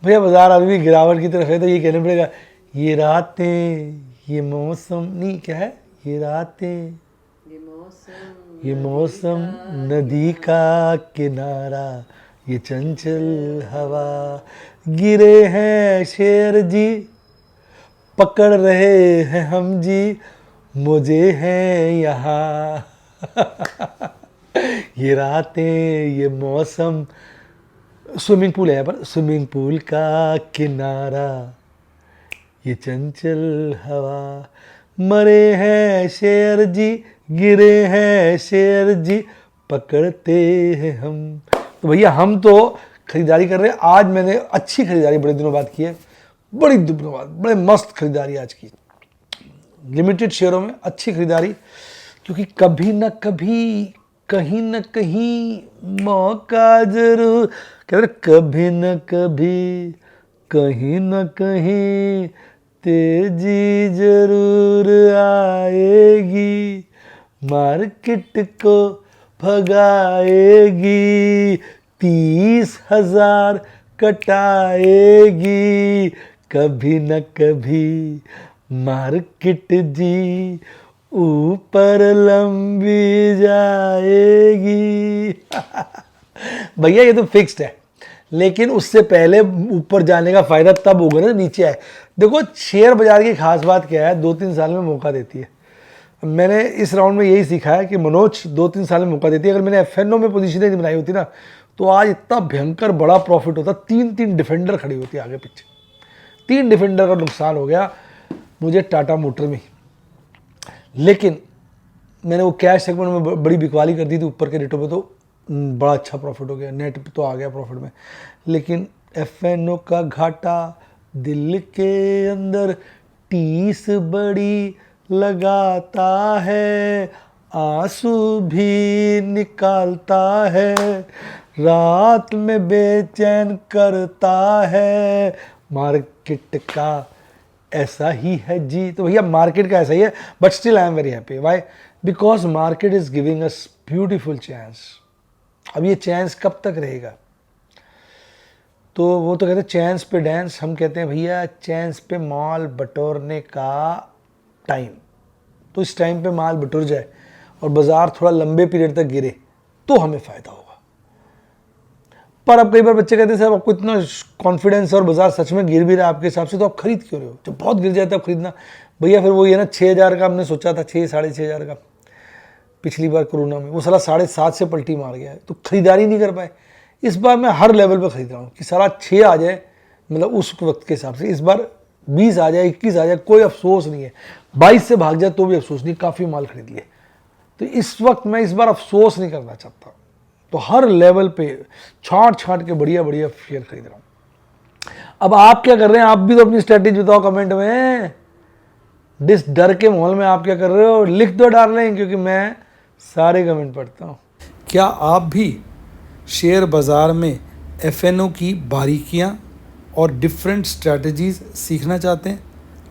भैया बाजार अभी भी गिरावट की तरफ है, तो ये कहना पड़ेगा ये रातें ये मौसम, नहीं क्या है, ये रातें ये मौसम नदी का किनारा, ये चंचल हवा, गिरे हैं शेर जी पकड़ रहे हैं हम जी, मुझे हैं यहाँ। ये रातें ये मौसम, स्विमिंग पूल है यहाँ पर, स्विमिंग पूल का किनारा, ये चंचल हवा, मरे हैं शेर जी गिरे हैं शेर जी पकड़ते हैं हम। तो भैया हम तो खरीदारी कर रहे हैं। आज मैंने अच्छी खरीदारी बड़े दिनों बाद की है, बड़ी दिनों बाद, बड़े मस्त खरीदारी आज की, लिमिटेड शेयरों में अच्छी खरीदारी, क्योंकि कभी न कभी कहीं न कहीं मौका जरूर, कह रहे कभी न कभी कहीं न कहीं तेजी जरूर आएगी, मार्केट को भगाएगी, 30,000 कटाएगी, कभी न कभी मार्केट जी ऊपर लंबी जाएगी। भैया ये तो फिक्स्ड है, लेकिन उससे पहले ऊपर जाने का फायदा तब होगा ना नीचे आए। देखो शेयर बाजार की खास बात क्या है, 2-3 साल में मौका देती है। मैंने इस राउंड में यही सीखा है कि मनोज 2-3 साल में मौका देती है। अगर मैंने एफएनओ में पोजीशन नहीं बनाई होती ना, तो आज इतना भयंकर बड़ा प्रॉफिट होता, 3-3 डिफेंडर खड़ी होती आगे पीछे, 3 डिफेंडर का नुकसान हो गया मुझे टाटा मोटर में। लेकिन मैंने वो कैश सेगमेंट में बड़ी बिकवाली कर दी थी ऊपर के रेटों पे, तो बड़ा अच्छा प्रॉफिट हो गया, नेट तो आ गया प्रॉफिट में। लेकिन एफएनओ का घाटा दिल के अंदर टीस बड़ी लगाता है, आंसू भी निकालता है, रात में बेचैन करता है, मार्केट का ऐसा ही है जी। तो भैया मार्केट का ऐसा ही है, but still I am very happy. Why? Because market is giving us beautiful chance. अब ये चांस कब तक रहेगा? तो वो तो कहते हैं चांस पे डांस, हम कहते हैं भैया चांस पे माल बटोरने का टाइम। तो इस टाइम पे माल बटोर जाए और बाजार थोड़ा लंबे पीरियड तक गिरे तो हमें फ़ायदा होगा। पर अब कई बार बच्चे कहते हैं साहब आपको इतना कॉन्फिडेंस और बाजार सच में गिर भी रहा है आपके हिसाब से, तो आप खरीद क्यों रहे हो? जब बहुत गिर जाता है खरीदना। भैया फिर वो ये ना 6,000 का हमने सोचा था, 6-6,500 का पिछली बार कोरोना में, वो साला 7.5 से पलटी मार गया है, तो खरीदारी नहीं कर पाए। इस बार मैं हर लेवल पर खरीद रहा हूँ कि साला 6 आ जाए, मतलब उस वक्त के हिसाब से। इस बार 20 आ जाए, 21 आ जाए, कोई अफसोस नहीं है। 22 से भाग जाए तो भी अफसोस नहीं, काफ़ी माल खरीद लिए। तो इस वक्त मैं इस बार अफसोस नहीं करना चाहता, तो हर लेवल पे छांट छांट के बढ़िया बढ़िया शेयर खरीद रहा हूँ। अब आप क्या कर रहे हैं? आप भी तो अपनी स्ट्रेटेजी बताओ कमेंट में। जिस डर के माहौल में आप क्या कर रहे हो लिख दो डार्लिंग, क्योंकि मैं सारे कमेंट पढ़ता हूँ। क्या आप भी शेयर बाज़ार में एफएनओ की बारीकियाँ और डिफरेंट स्ट्रैटेजीज़ सीखना चाहते हैं?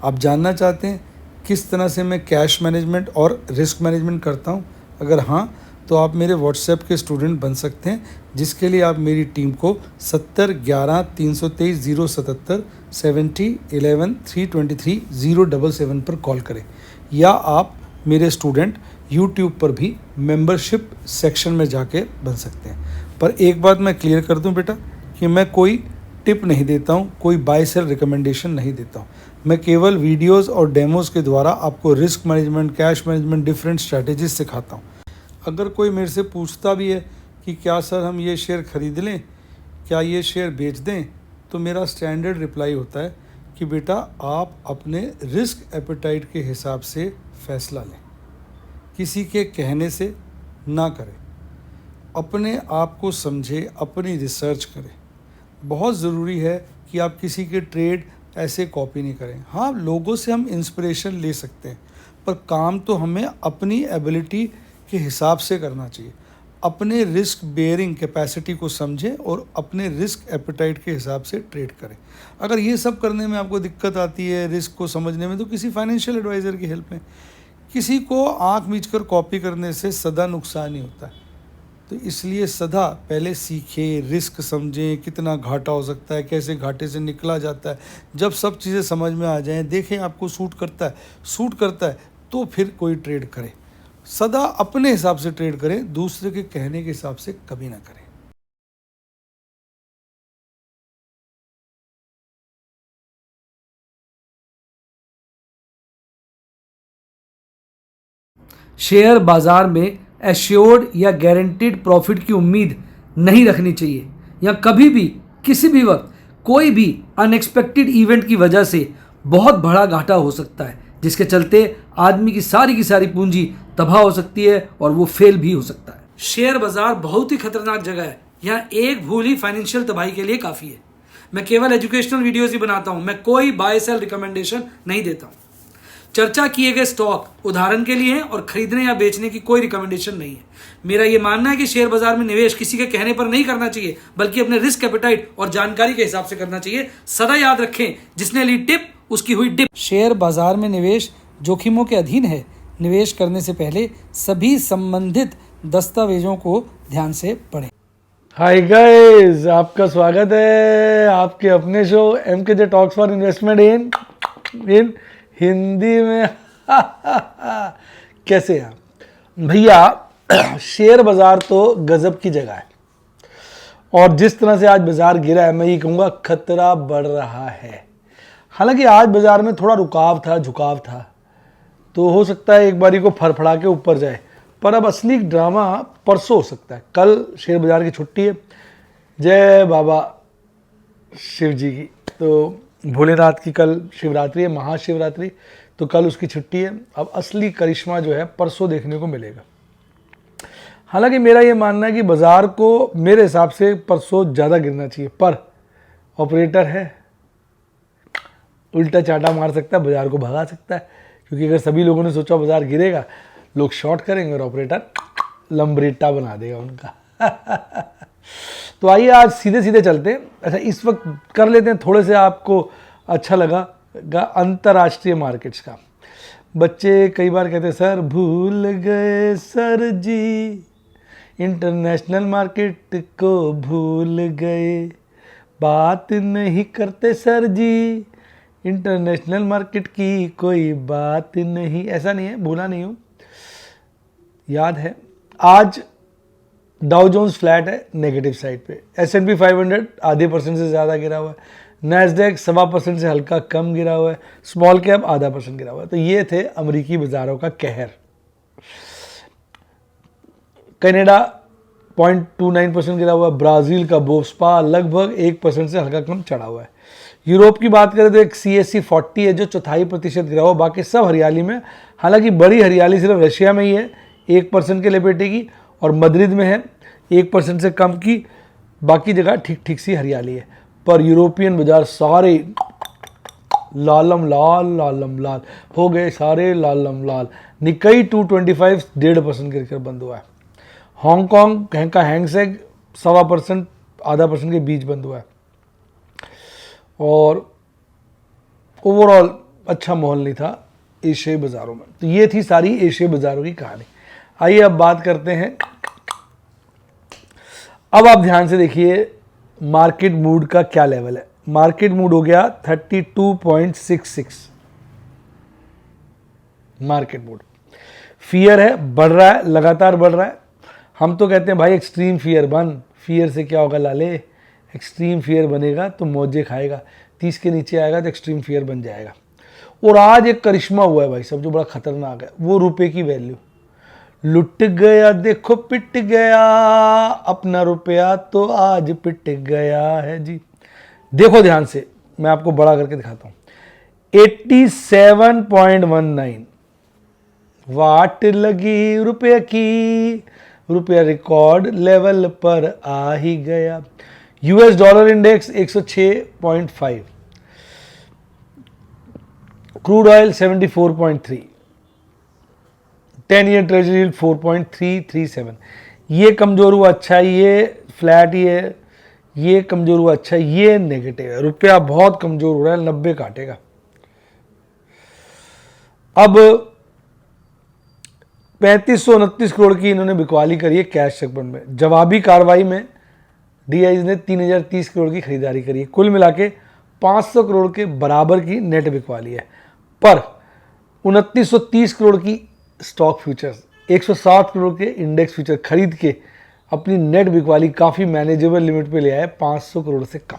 आप जानना चाहते हैं किस तरह से मैं कैश मैनेजमेंट और रिस्क मैनेजमेंट करता हूँ? अगर हाँ, तो आप मेरे व्हाट्सएप के स्टूडेंट बन सकते हैं, जिसके लिए आप मेरी टीम को 70 11 323 077 70 11 323 077 पर कॉल करें, या आप मेरे स्टूडेंट यूट्यूब पर भी मेंबरशिप सेक्शन में जाके बन सकते हैं। पर एक बात मैं क्लियर कर दूं बेटा, कि मैं कोई टिप नहीं देता हूं, कोई बाय सेल रिकमेंडेशन नहीं देता हूं। मैं केवल वीडियोस और डेमोस के द्वारा आपको risk management, cash management, different strategies सिखाता हूं। अगर कोई मेरे से पूछता भी है कि क्या सर हम ये शेयर ख़रीद लें, क्या ये शेयर बेच दें, तो मेरा स्टैंडर्ड रिप्लाई होता है कि बेटा आप अपने रिस्क एपेटाइट के हिसाब से फ़ैसला लें, किसी के कहने से ना करें, अपने आप को समझे, अपनी रिसर्च करें। बहुत ज़रूरी है कि आप किसी के ट्रेड ऐसे कॉपी नहीं करें। हाँ, लोगों से हम इंस्पिरेशन ले सकते हैं, पर काम तो हमें अपनी एबिलिटी के हिसाब से करना चाहिए। अपने रिस्क बेयरिंग कैपेसिटी को समझें और अपने रिस्क एपेटाइट के हिसाब से ट्रेड करें। अगर ये सब करने में आपको दिक्कत आती है, रिस्क को समझने में, तो किसी फाइनेंशियल एडवाइज़र की हेल्प लें। किसी को आंख मीचकर कॉपी करने से सदा नुकसान ही होता है। तो इसलिए सदा पहले सीखें, रिस्क समझें, कितना घाटा हो सकता है, कैसे घाटे से निकला जाता है। जब सब चीज़ें समझ में आ जाएं, देखें आपको सूट करता है तो फिर कोई ट्रेड करें। सदा अपने हिसाब से ट्रेड करें, दूसरे के कहने के हिसाब से कभी ना करें। शेयर बाजार में एश्योर्ड या गारंटीड प्रॉफिट की उम्मीद नहीं रखनी चाहिए, या कभी भी किसी भी वक्त कोई भी अनएक्सपेक्टेड इवेंट की वजह से बहुत बड़ा घाटा हो सकता है, जिसके चलते आदमी की सारी पूंजी तबाह हो सकती है और वो फेल भी हो सकता है। शेयर बाजार बहुत ही खतरनाक जगह है, यहाँ एक भूल ही फाइनेंशियल तबाही के लिए काफ़ी है। मैं केवल एजुकेशनल वीडियोस ही बनाता हूँ, मैं कोई बाय सेल रिकमेंडेशन नहीं देता हूँ। चर्चा किए गए स्टॉक उदाहरण के लिए हैं और खरीदने या बेचने की कोई रिकमेंडेशन नहीं है। मेरा यह मानना है कि शेयर बाजार में निवेश किसी के कहने पर नहीं करना चाहिए, बल्कि अपने रिस्क एपेटाइट और जानकारी के हिसाब से करना चाहिए। सदा याद रखें, जिसने ली टिप उसकी हुई डिप। शेयर बाजार में निवेश जोखिमों के अधीन है। निवेश करने से पहले सभी संबंधित दस्तावेजों को ध्यान से पढ़ें। हाय गाइस, आपका स्वागत है आपके अपने show MKJ talks for investment इन हिंदी में। कैसे हैं भैया? शेयर बाजार तो गजब की जगह है, और जिस तरह से आज बाजार गिरा है, मैं ये कहूँगा खतरा बढ़ रहा है। हालांकि आज बाजार में थोड़ा रुकाव था, झुकाव था, तो हो सकता है एक बारी को फड़फड़ा के ऊपर जाए, पर अब असली ड्रामा परसों हो सकता है। कल शेयर बाजार की छुट्टी है, जय बाबा शिव जी की। तो भोलेनाथ की कल शिवरात्रि है, महाशिवरात्रि, तो कल उसकी छुट्टी है। अब असली करिश्मा जो है परसों देखने को मिलेगा। हालांकि मेरा ये मानना है कि बाजार को मेरे हिसाब से परसों ज़्यादा गिरना चाहिए, पर ऑपरेटर है, उल्टा चाटा मार सकता है, बाजार को भगा सकता है। क्योंकि अगर सभी लोगों ने सोचा बाजार गिरेगा, लोग शॉर्ट करेंगे और ऑपरेटर लंबरेटा बना देगा उनका। तो आइए आज सीधे सीधे चलते हैं। अच्छा, इस वक्त कर लेते हैं थोड़े से आपको अच्छा लगा अंतर्राष्ट्रीय मार्केट्स का। बच्चे कई बार कहते हैं सर भूल गए सर जी, इंटरनेशनल मार्केट को भूल गए, बात नहीं करते सर जी, इंटरनेशनल मार्केट की कोई बात नहीं। ऐसा नहीं है, भूला नहीं हूँ, याद है। आज डाउ जोन्स फ्लैट है, नेगेटिव साइड पे। S&P 500 0.5% से ज़्यादा गिरा हुआ है। नैस्डैक 1.25% से हल्का कम गिरा हुआ है। स्मॉल कैप 0.5% गिरा हुआ है। तो ये थे अमेरिकी बाज़ारों का कहर। कनाडा 0.29% गिरा हुआ है। ब्राज़ील का बोस्पा लगभग 1% से हल्का कम चढ़ा हुआ है। यूरोप की बात करें तो एक CAC 40 है जो 0.25% गिरा हुआ, बाकी सब हरियाली में। हालांकि बड़ी हरियाली सिर्फ रशिया में ही है, 1% के लपेटे की, और मद्रिद में है 1% से कम की। बाकी जगह ठीक ठीक सी हरियाली है। पर यूरोपियन बाजार सारे लालम लाल हो गए, सारे लालम लाल। निकाई 225 1.5% गिरकर बंद हुआ है। हांगकांग का हैंगसेंग 1.25% 0.5% के बीच बंद हुआ है। और ओवरऑल अच्छा माहौल नहीं था एशियाई बाज़ारों में। तो ये थी सारी एशियाई बाज़ारों की कहानी। आइए अब बात करते हैं। अब आप ध्यान से देखिए मार्केट मूड का क्या लेवल है। मार्केट मूड हो गया 32.66। मार्केट मूड फियर है, बढ़ रहा है, लगातार बढ़ रहा है। हम तो कहते हैं भाई एक्सट्रीम फियर बन, फियर से क्या होगा लाले, एक्सट्रीम फियर बनेगा तो मौजे खाएगा। 30 के नीचे आएगा तो एक्सट्रीम फियर बन जाएगा। और आज एक करिश्मा हुआ है भाई सब, जो बड़ा खतरनाक है, वो रुपए की वैल्यू। लुट गया देखो पिट गया, अपना रुपया तो आज पिट गया है जी। देखो ध्यान से, मैं आपको बड़ा करके दिखाता हूँ। 87.19 वाट लगी रुपये की, रुपया रिकॉर्ड लेवल पर आ ही गया। US dollar index 106.5, crude oil 74.3, 10 year treasury 4.337। ये कमजोर हुआ अच्छा है, ये फ्लैट, ये कमजोर हुआ अच्छा है, ये नेगेटिव है। रुपया बहुत कमजोर हो रहा है, 90 काटेगा। अब 3529 करोड़ की इन्होंने बिकवाली करी है कैश सेगमेंट में। जवाबी कार्रवाई में डीआईज ने 3030 करोड़ की खरीदारी करी है। कुल मिला के 500 करोड़ के बराबर की नेट बिकवाली है। पर 2930 करोड़ की स्टॉक फ्यूचर्स, 160 करोड़ के इंडेक्स फ्यूचर खरीद के अपनी नेट बिकवाली काफ़ी मैनेजेबल लिमिट पे ले आए, 500 करोड़ से कम।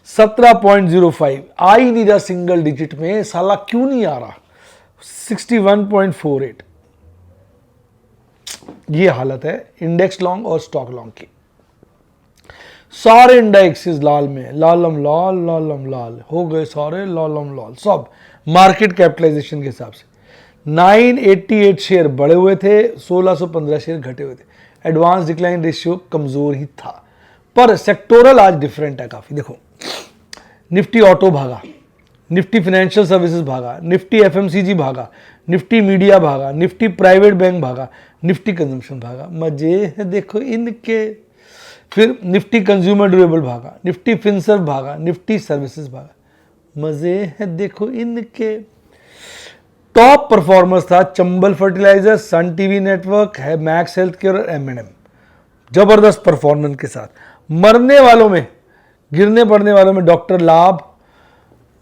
17.05 आ ही नहीं रहा सिंगल डिजिट में, साला क्यों नहीं आ रहा। 61.48 ये हालत है इंडेक्स लॉन्ग और स्टॉक लॉन्ग की। सारे इंडेक्सेस लाल में, लालम लाल लालम लाल हो गए सारे, लालम लाल सब मार्केट कैपिटलाइजेशन के हिसाब से। 988 शेयर बढ़े हुए थे, 1615 शेयर घटे हुए थे। एडवांस डिक्लाइन रेशियो कमजोर ही था, पर सेक्टोरल आज डिफरेंट है काफी। देखो निफ्टी ऑटो भागा, निफ्टी फाइनेंशियल सर्विसेज भागा, निफ्टी एफएमसीजी भागा, निफ्टी मीडिया भागा, निफ्टी प्राइवेट बैंक भागा, निफ्टी कंजम्पशन भागा। मजे है देखो इनके। फिर निफ्टी कंज्यूमर ड्यूरेबल भागा, निफ्टी फिनसर्व भागा, निफ्टी सर्विसेज भागा। मजे है देखो इनके। टॉप परफॉर्मर्स था Chambal fertiliser, Sun TV network है, मैक्स हेल्थ केयर और एम&एम। जबरदस्त परफॉर्मेंस के साथ। मरने वालों में, गिरने पड़ने वालों में डॉक्टर लाभ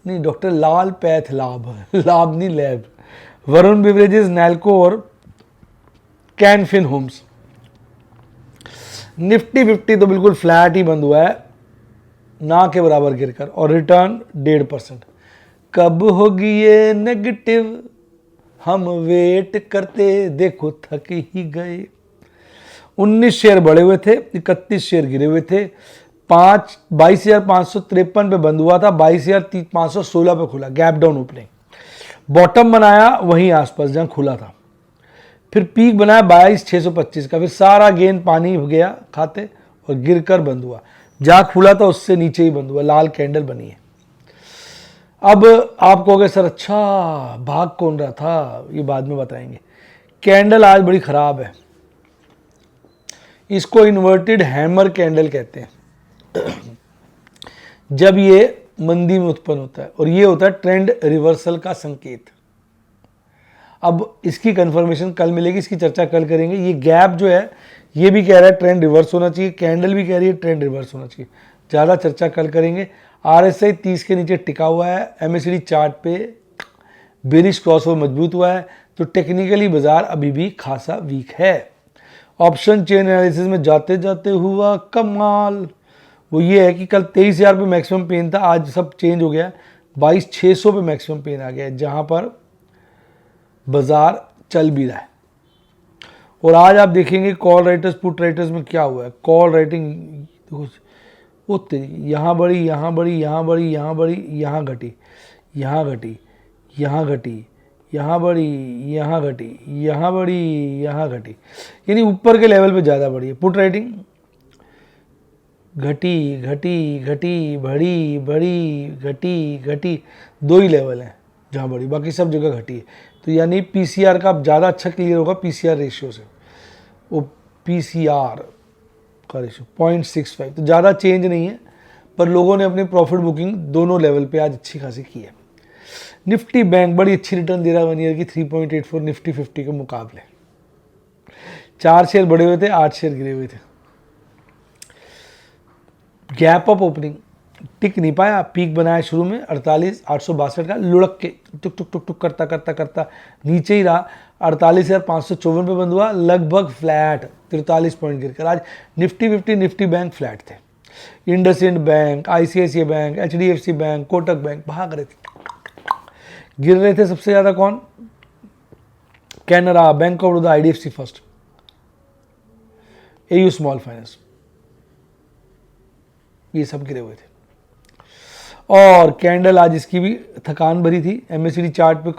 नहीं, डॉक्टर लाल पैथ लाभ, लाभ नहीं लैब, वरुण बिवरेजेस, नैल्को और कैनफिन होम्स। निफ्टी 50 तो बिल्कुल फ्लैट ही बंद हुआ है, ना के बराबर गिरकर, और रिटर्न 1.5%। कब होगी ये नेगेटिव, हम वेट करते, देखो थक ही गए। 19 शेयर बढ़े हुए थे, 31 शेयर गिरे हुए थे। 22,553 पे बंद हुआ था, 22,516 पे खुला, गैप डाउन ओपनिंग। बॉटम बनाया वहीं आसपास जहां खुला था, फिर पीक बनाया 22,625 का, फिर सारा गेन पानी हो गया खाते और गिरकर बंद हुआ। जहां खुला था उससे नीचे ही बंद हुआ, लाल कैंडल बनी है। अब आप कहोगे सर अच्छा भाग कौन रहा था, ये बाद में बताएंगे। कैंडल आज बड़ी खराब है, इसको इन्वर्टेड हैमर कैंडल कहते हैं जब ये मंदी में उत्पन्न होता है, और ये होता है ट्रेंड रिवर्सल का संकेत। अब इसकी कंफर्मेशन कल मिलेगी, इसकी चर्चा कल करेंगे। ये गैप जो है ये भी कह रहा है ट्रेंड रिवर्स होना चाहिए, कैंडल भी कह रही है ट्रेंड रिवर्स होना चाहिए। ज़्यादा चर्चा कल करेंगे। RSI 30 के नीचे टिका हुआ है, MACD चार्ट पे बेरिश क्रॉसओवर मजबूत हुआ है, तो टेक्निकली बाजार अभी भी खासा वीक है। ऑप्शन चेन एनालिसिस में जाते जाते हुआ कमाल वो ये है कि कल 23,000 पे मैक्सिमम पेन था, आज सब चेंज हो गया, 22,600 पे मैक्सिमम पेन आ गया है, जहां पर बाजार चल भी रहा है। और आज आप देखेंगे कॉल राइटर्स पुट राइटर्स में क्या हुआ है। कॉल राइटिंग देखो वो तेरी, यहाँ बढ़ी, यहाँ बढ़ी, यहाँ बढ़ी, यहाँ बढ़ी, यहाँ घटी, यहाँ घटी, यहाँ घटी, यहाँ बढ़ी, यहाँ घटी, यहाँ बढ़ी, यहाँ घटी, यानी ऊपर के लेवल पे ज़्यादा बढ़ी है। पुट राइटिंग घटी घटी घटी, बढ़ी बढ़ी, घटी घटी, दो ही लेवल हैं जहाँ बढ़ी, बाकी सब जगह घटी है। तो यानी PCR का अब ज़्यादा अच्छा क्लियर होगा PCR रेशियो से। वो PCR का रेशियो 0.65, तो ज़्यादा चेंज नहीं है, पर लोगों ने अपनी प्रॉफिट बुकिंग दोनों लेवल पे आज अच्छी खासी की है। निफ्टी बैंक बड़ी अच्छी रिटर्न दे रहा है 1 ईयर की, 3.84 निफ्टी 50 के मुकाबले। 4 शेयर बढ़े हुए थे, 8 शेयर गिरे हुए थे। गैप अप ओपनिंग टिक नहीं पाया, पीक बनाया शुरू में 48,862 का, लुढ़क के टुक टुक टुक टुक करता करता करता नीचे ही रहा, 48,554 पे बंद हुआ, लगभग फ्लैट 43 पॉइंट गिरकर। आज निफ्टी 50 निफ्टी बैंक फ्लैट थे। IndusInd bank, ICICI bank, HDFC bank, Kotak bank भाग रहे थे। गिर रहे थे सबसे ज्यादा कौन? Canara bank of Baroda, IDFC first, AU small finance, ये सब गिरे हुए थे। और कैंडल आज इसकी भी थकान भरी थी। MACD चार्ट पे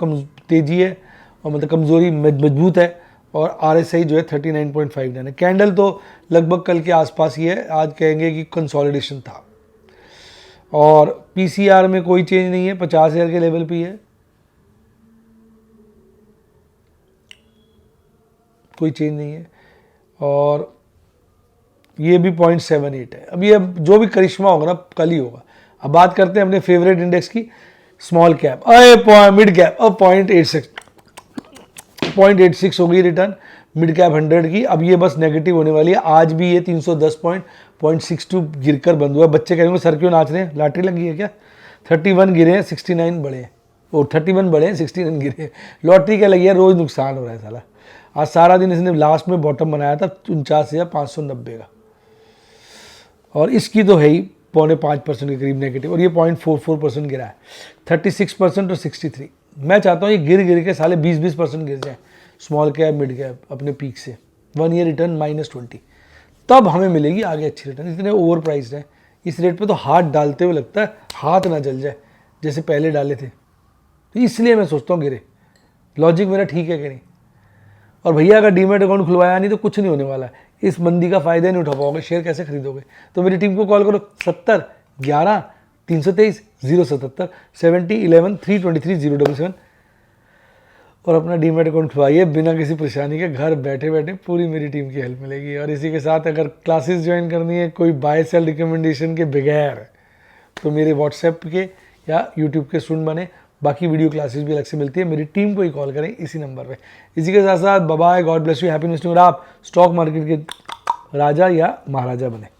तेजी है, और मतलब कमजोरी मजबूत है, और RSI जो है 39.59 है। कैंडल तो लगभग कल के आसपास ही है, आज कहेंगे कि कंसोलिडेशन था। और PCR में कोई चेंज नहीं है, 50,000 के लेवल पे ही है, कोई चेंज नहीं है। और ये भी 0.78 है। अब ये जो भी करिश्मा होगा ना कल ही होगा। अब बात करते हैं अपने फेवरेट इंडेक्स की, स्मॉल कैप, मिड कैप, अब 0.86 0.86 हो गई रिटर्न मिड कैप 100 की। अब ये बस नेगेटिव होने वाली है। आज भी ये 310.62 गिरकर बंद हुआ है। बच्चे कहेंगे सर क्यों नाच रहे हैं, लॉटरी लगी है क्या? 31 गिरे हैं, 69 बढ़े हैं, और 31 बढ़े हैं, 69 गिरे हैं। लॉटरी क्या लगी है, रोज नुकसान हो रहा है साला। आज सारा दिन इसने लास्ट में बॉटम बनाया था 49,590 का, और इसकी तो है ही 4.5% के करीब नेगेटिव, और ये 0.44% गिरा है। 36% और 63। मैं चाहता हूँ ये गिर के साले 20% गिर जाए, स्मॉल कैप मिड कैप अपने पीक से। 1 ईयर रिटर्न -20, तब हमें मिलेगी आगे अच्छी रिटर्न। इतने ओवर प्राइस्ड है इस रेट पे तो हाथ डालते हुए लगता है हाथ ना जल जाए जैसे पहले डाले थे, तो इसलिए मैं सोचता हूँ गिरे। लॉजिक मेरा ठीक है कि नहीं? और भैया अगर डीमेट अकाउंट खुलवाया नहीं तो कुछ नहीं होने वाला है। इस मंदी का फायदा नहीं उठा पाओगे, शेयर कैसे खरीदोगे? तो मेरी टीम को कॉल करो 70 11 323 077 70 11 323 077 और अपना डीमेट अकाउंट खुलवाइए बिना किसी परेशानी के। घर बैठे बैठे पूरी मेरी टीम की हेल्प मिलेगी। और इसी के साथ अगर क्लासेस ज्वाइन करनी है कोई बाय सेल रिकमेंडेशन के बगैर, तो मेरे व्हाट्सएप के या यूट्यूब के स्टूडेंट बने। बाकी वीडियो क्लासेस भी अलग से मिलती है। मेरी टीम को ही कॉल करें इसी नंबर पे। इसी के साथ साथ bye bye, God bless you, happy investing, और आप स्टॉक मार्केट के राजा या महाराजा बने।